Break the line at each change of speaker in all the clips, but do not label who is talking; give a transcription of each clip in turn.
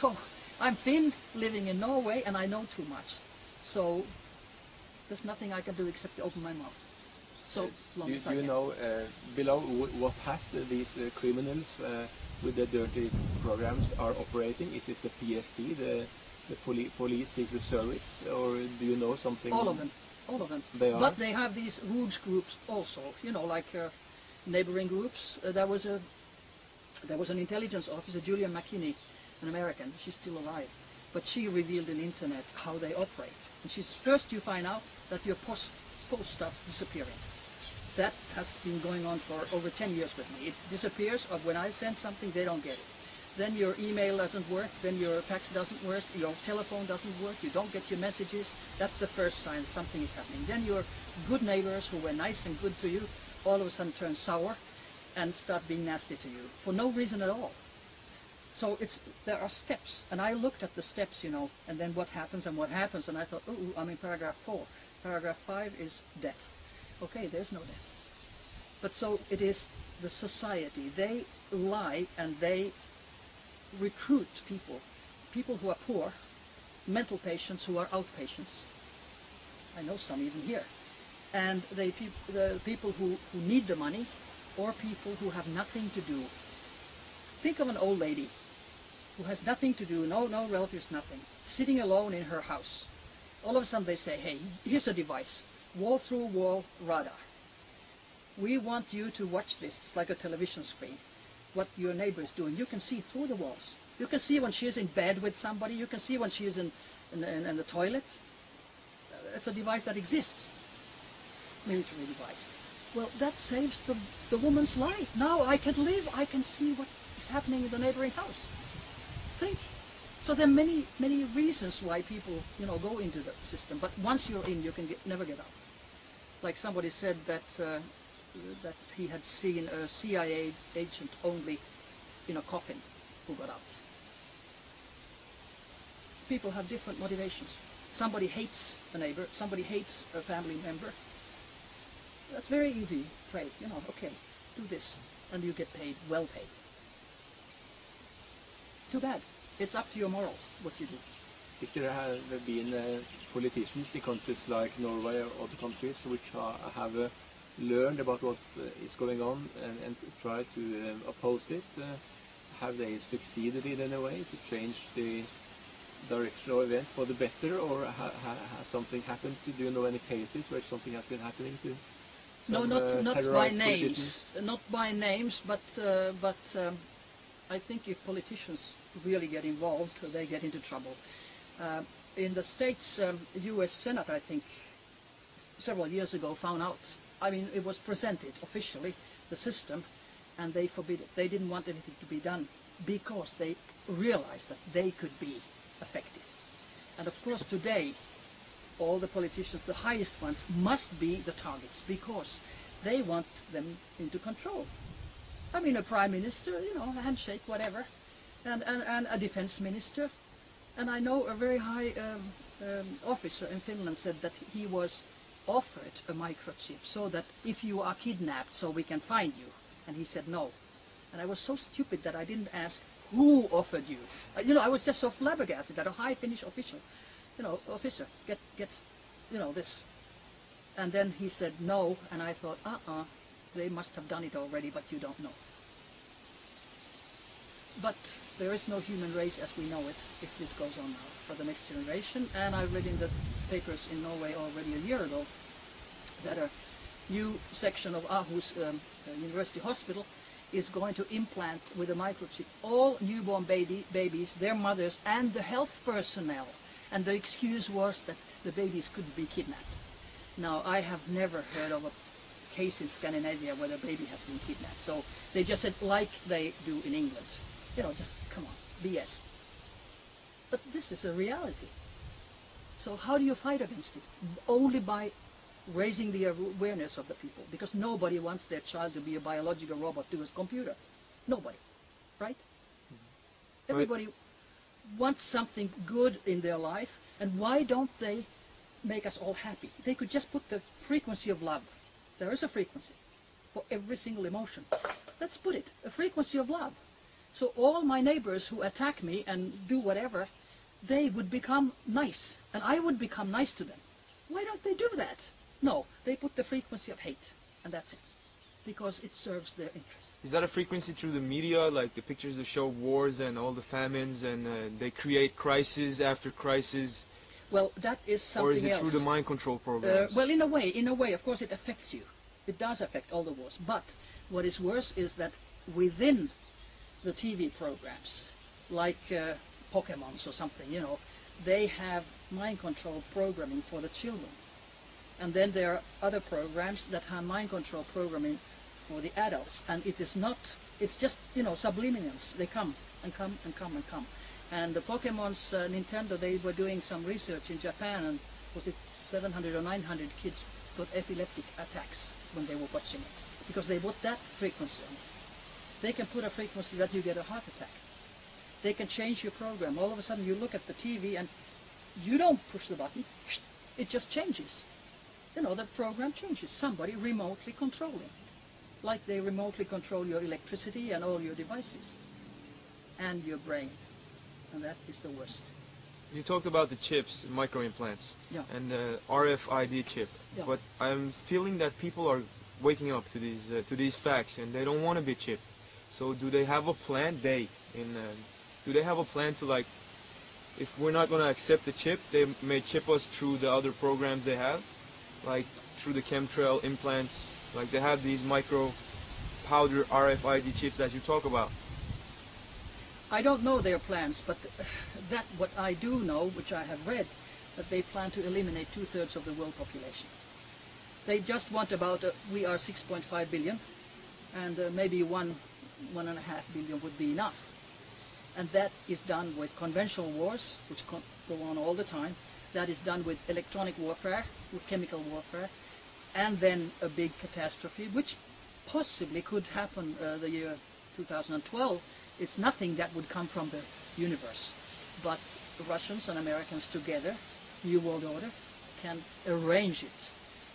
So I'm Finn, living in Norway, and I know too much. So there's nothing I can do except to open my mouth. So long as I can. Do you know
below what hat these criminals with the dirty programs are operating? Is it the PST, the police secret service, or do you know something?
All of them. All of them. But they have these rules groups also, you know, like neighboring groups. There was an intelligence officer, Julia McKinney, an American. She's still alive, but she revealed on the internet how they operate. And she's first you find out that your post starts disappearing. That has been going on for over 10 years with me. It disappears, or when I send something, they don't get it. Then your email doesn't work, then your fax doesn't work, your telephone doesn't work, you don't get your messages. That's the first sign something is happening. Then your good neighbors who were nice and good to you all of a sudden turn sour and start being nasty to you for no reason at all. So there are steps, and I looked at the steps, you know, and then what happens, and I thought, oh, I'm in paragraph 4. Paragraph 5 is death. Okay, there's no death. But so it is the society. They lie and they recruit people who are poor, mental patients who are outpatients. I know some even here. And the people who need the money, or people who have nothing to do. Think of an old lady who has nothing to do, no relatives, nothing, sitting alone in her house. All of a sudden they say, hey, here's a device, wall-through-wall radar. We want you to watch this. It's like a television screen. What your neighbor is doing, you can see through the walls. You can see when she is in bed with somebody. You can see when she is in the toilet. It's a device that exists. Military device. Well, that saves the woman's life. Now I can live. I can see what is happening in the neighboring house. Think. So there are many reasons why people, you know, go into the system. But once you're in, you can never get out. Like somebody said that that he had seen a CIA agent only in a coffin who got out. People have different motivations. Somebody hates a neighbor, somebody hates a family member. That's very easy trade, you know, okay, do this, and you get paid, well paid. Too bad. It's up to your morals, what you do.
If there have been politicians in countries like Norway or other countries which have learned about what is going on and try to oppose it, have they succeeded in any way to change the direction of event for the better, or has something happened? Do you know any cases where something has been happening to some,
not by names, not by names, but I think if politicians really get involved, they get into trouble. In the States, U.S. Senate, I think, several years ago found out. I mean, it was presented officially, the system, and they forbid it. They didn't want anything to be done because they realized that they could be affected. And of course today, all the politicians, the highest ones, must be the targets because they want them into control. I mean, a prime minister, you know, a handshake, whatever, and a defense minister. And I know a very high officer in Finland said that he was offered a microchip so that if you are kidnapped, so we can find you. And he said no. And I was so stupid that I didn't ask who offered you. You know, I was just so flabbergasted that a high Finnish official, you know, officer gets, you know, this. And then he said no, and I thought, they must have done it already, but you don't know. But there is no human race as we know it if this goes on now for the next generation. And I read in the papers in Norway already a year ago that a new section of Aarhus University Hospital is going to implant with a microchip all newborn babies, their mothers, and the health personnel. And the excuse was that the babies couldn't be kidnapped. Now, I have never heard of a case in Scandinavia where the baby has been kidnapped. So they just said, like they do in England. You know, just, come on, BS. But this is a reality. So how do you fight against it? Only by raising the awareness of the people, because nobody wants their child to be a biological robot to his computer. Nobody, right? Mm-hmm. Everybody wants something good in their life, and why don't they make us all happy? They could just put the frequency of love. There is a frequency for every single emotion. Let's put it, a frequency of love. So all my neighbors who attack me and do whatever, they would become nice, and I would become nice to them. Why don't they do that? No, they put the frequency of hate, and that's it, because it serves their interest.
Is that a frequency through the media, like the pictures that show wars and all the famines, and they create crisis after crisis?
Well, that is something else.
Or is it through the mind control programs?
Well, in a way, of course, it affects you. It does affect all the wars. But what is worse is that within the TV programs, like Pokemons or something, you know, they have mind control programming for the children. And then there are other programs that have mind control programming for the adults. And it is not, it's just, you know, subliminals. They come and come and come and come. And the Pokemons, Nintendo, they were doing some research in Japan, and was it 700 or 900 kids got epileptic attacks when they were watching it, because they put that frequency on it. They can put a frequency that you get a heart attack. They can change your program. All of a sudden you look at the TV and you don't push the button, it just changes. You know, the program changes. Somebody remotely controlling, like they remotely control your electricity and all your devices and your brain. And that is the worst.
You talked about the chips, microimplants,
yeah,
and the RFID chip.
Yeah.
But I'm feeling that people are waking up to these facts, and they don't want to be chipped. So do they have a plan? Do they have a plan to, like, if we're not going to accept the chip, they may chip us through the other programs they have, like through the chemtrail implants. Like they have these micro powder RFID chips that you talk about.
I don't know their plans, but that what I do know, which I have read, that they plan to eliminate 2/3 of the world population. They just want about, we are 6.5 billion, and maybe 1.5 billion would be enough. And that is done with conventional wars, which go on all the time. That is done with electronic warfare, with chemical warfare, and then a big catastrophe, which possibly could happen the year 2012. It's nothing that would come from the universe, but the Russians and Americans together, New World Order, can arrange it.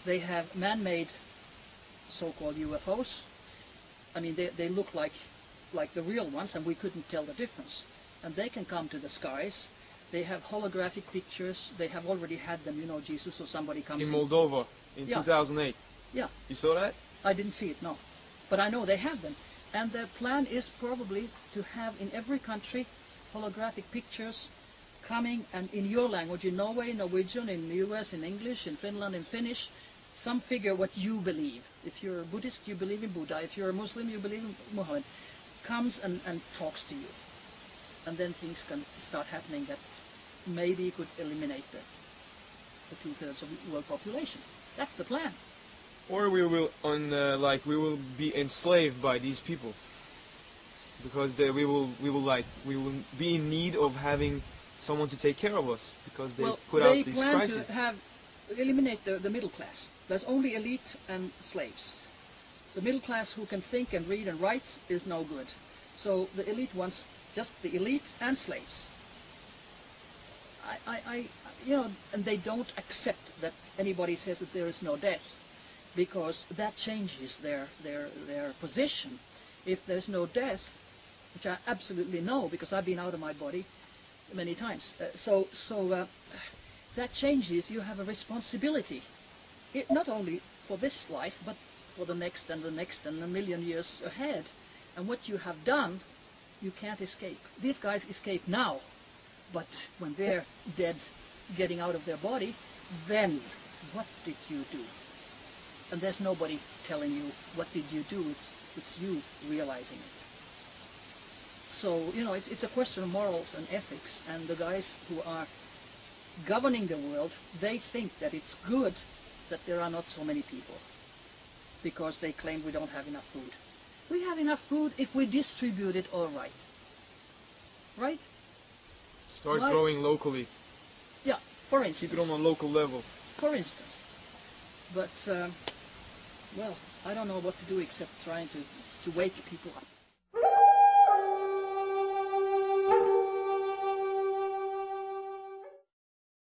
They have man-made so-called UFOs. I mean, they look like the real ones, and we couldn't tell the difference. And they can come to the skies. They have holographic pictures. They have already had them, you know, Jesus or somebody comes
in Moldova in 2008.
Yeah.
You saw that?
I didn't see it, no. But I know they have them. And their plan is probably to have in every country holographic pictures coming, and in your language, in Norway, Norwegian, in the US, in English, in Finland, in Finnish, some figure what you believe. If you're a Buddhist, you believe in Buddha. If you're a Muslim, you believe in Muhammad. Comes and talks to you. And then things can start happening that maybe could eliminate the 2/3 of the world population. That's the plan.
Or we will we will be enslaved by these people, because we will be in need of having someone to take care of us, because they put out these crises.
They plan to eliminate the middle class. There's only elite and slaves. The middle class who can think and read and write is no good. So the elite wants just the elite and slaves. You know, and they don't accept that anybody says that there is no death, because that changes their position. If there's no death, which I absolutely know because I've been out of my body many times, that changes. You have a responsibility, not only for this life, but for the next and the next and a million years ahead. And what you have done, you can't escape. These guys escape now, but when they're dead, getting out of their body, then what did you do? And there's nobody telling you what did you do. It's you realizing it. So, you know, it's a question of morals and ethics, and the guys who are governing the world, they think that it's good that there are not so many people, because they claim we don't have enough food. We have enough food if we distribute it all right. Right?
Start growing locally.
Yeah, for instance.
Keep it on a local level.
For instance. But, well, I don't know what to do except trying to wake people up.